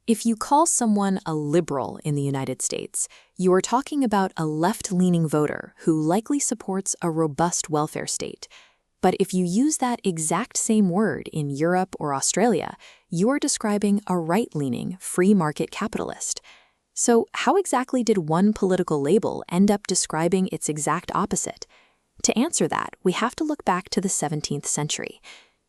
If you call someone a liberal in the United States, you are talking about a left-leaning voter who likely supports a robust welfare state. But if you use that exact same word in Europe or Australia, you are describing a right-leaning, free market capitalist. So how exactly did one political label end up describing its exact opposite? To answer that, we have to look back to the 17th century.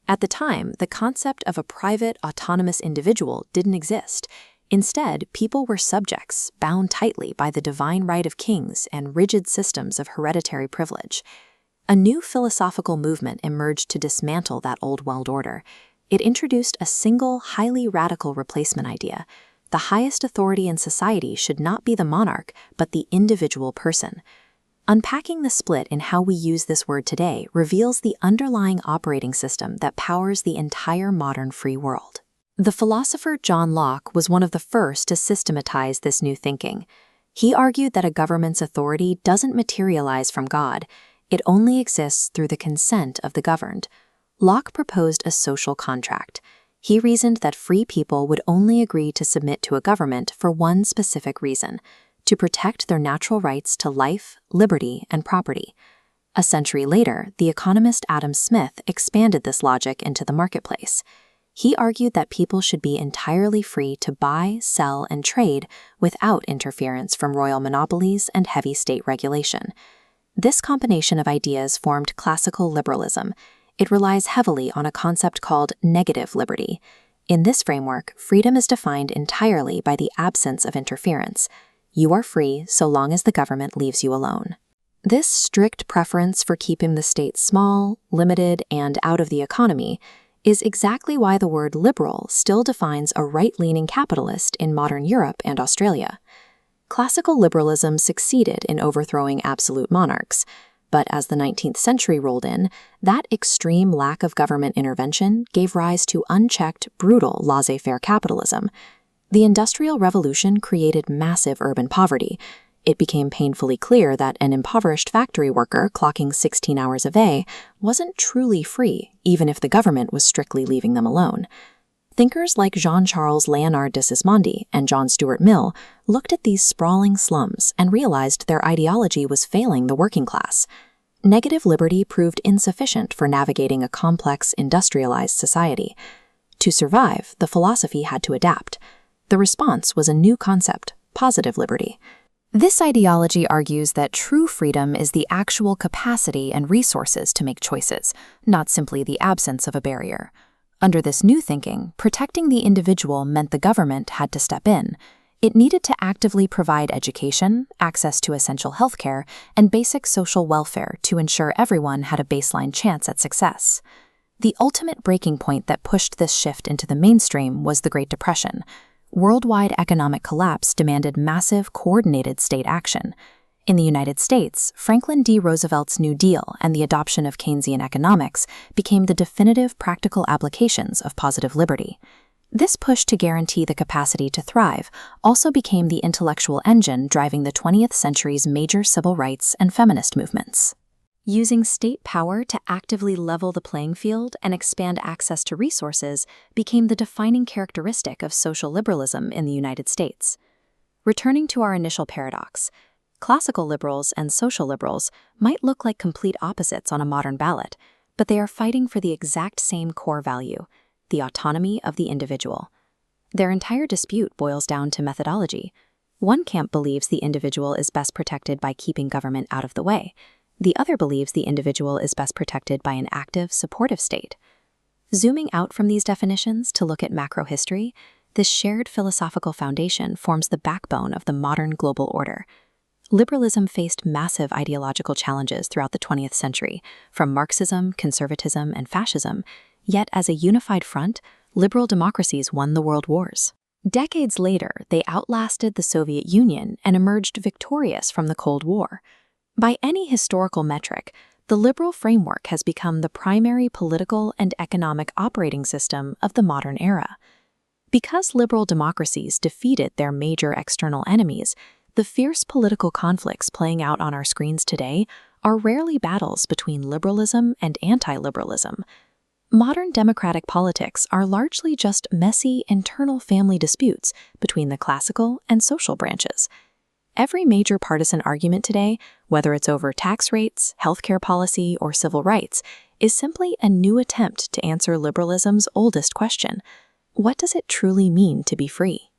At the time, the concept of a private, autonomous individual didn't exist. Instead, people were subjects, bound tightly by the divine right of kings and rigid systems of hereditary privilege. A new philosophical movement emerged to dismantle that old world order. It introduced a single, highly radical replacement idea. The highest authority in society should not be the monarch, but the individual person. Unpacking the split in how we use this word today reveals the underlying operating system that powers the entire modern free world. The philosopher John Locke was one of the first to systematize this new thinking. He argued that a government's authority doesn't materialize from God. It only exists through the consent of the governed. Locke proposed a social contract. He reasoned that free people would only agree to submit to a government for one specific reason: to protect their natural rights to life, liberty, and property. A century later, the economist Adam Smith expanded this logic into the marketplace. He argued that people should be entirely free to buy, sell, and trade without interference from royal monopolies and heavy state regulation. This combination of ideas formed classical liberalism. It relies heavily on a concept called negative liberty. In this framework, freedom is defined entirely by the absence of interference. You are free so long as the government leaves you alone. This strict preference for keeping the state small, limited, and out of the economy is exactly why the word liberal still defines a right-leaning capitalist in modern Europe and Australia. Classical liberalism succeeded in overthrowing absolute monarchs, but as the 19th century rolled in, that extreme lack of government intervention gave rise to unchecked, brutal laissez-faire capitalism. The Industrial Revolution created massive urban poverty. It became painfully clear that an impoverished factory worker clocking 16 hours a day wasn't truly free, even if the government was strictly leaving them alone. Thinkers like Jean-Charles Léonard de Sismondi and John Stuart Mill looked at these sprawling slums and realized their ideology was failing the working class. Negative liberty proved insufficient for navigating a complex, industrialized society. To survive, the philosophy had to adapt. The response was a new concept: positive liberty. This ideology argues that true freedom is the actual capacity and resources to make choices, not simply the absence of a barrier. Under this new thinking, protecting the individual meant the government had to step in. It needed to actively provide education, access to essential healthcare, and basic social welfare to ensure everyone had a baseline chance at success. The ultimate breaking point that pushed this shift into the mainstream was the Great Depression. Worldwide economic collapse demanded massive, coordinated state action. In the United States, Franklin D. Roosevelt's New Deal and the adoption of Keynesian economics became the definitive practical applications of positive liberty. This push to guarantee the capacity to thrive also became the intellectual engine driving the 20th century's major civil rights and feminist movements. Using state power to actively level the playing field and expand access to resources became the defining characteristic of social liberalism in the United States. Returning to our initial paradox, classical liberals and social liberals might look like complete opposites on a modern ballot, but they are fighting for the exact same core value: the autonomy of the individual. Their entire dispute boils down to methodology. One camp believes the individual is best protected by keeping government out of the way. The other believes the individual is best protected by an active, supportive state. Zooming out from these definitions to look at macro history, this shared philosophical foundation forms the backbone of the modern global order. Liberalism faced massive ideological challenges throughout the 20th century, from Marxism, conservatism, and fascism, yet as a unified front, liberal democracies won the world wars. Decades later, they outlasted the Soviet Union and emerged victorious from the Cold War. By any historical metric, the liberal framework has become the primary political and economic operating system of the modern era. Because liberal democracies defeated their major external enemies, the fierce political conflicts playing out on our screens today are rarely battles between liberalism and anti-liberalism. Modern democratic politics are largely just messy internal family disputes between the classical and social branches. Every major partisan argument today, whether it's over tax rates, healthcare policy, or civil rights, is simply a new attempt to answer liberalism's oldest question: what does it truly mean to be free?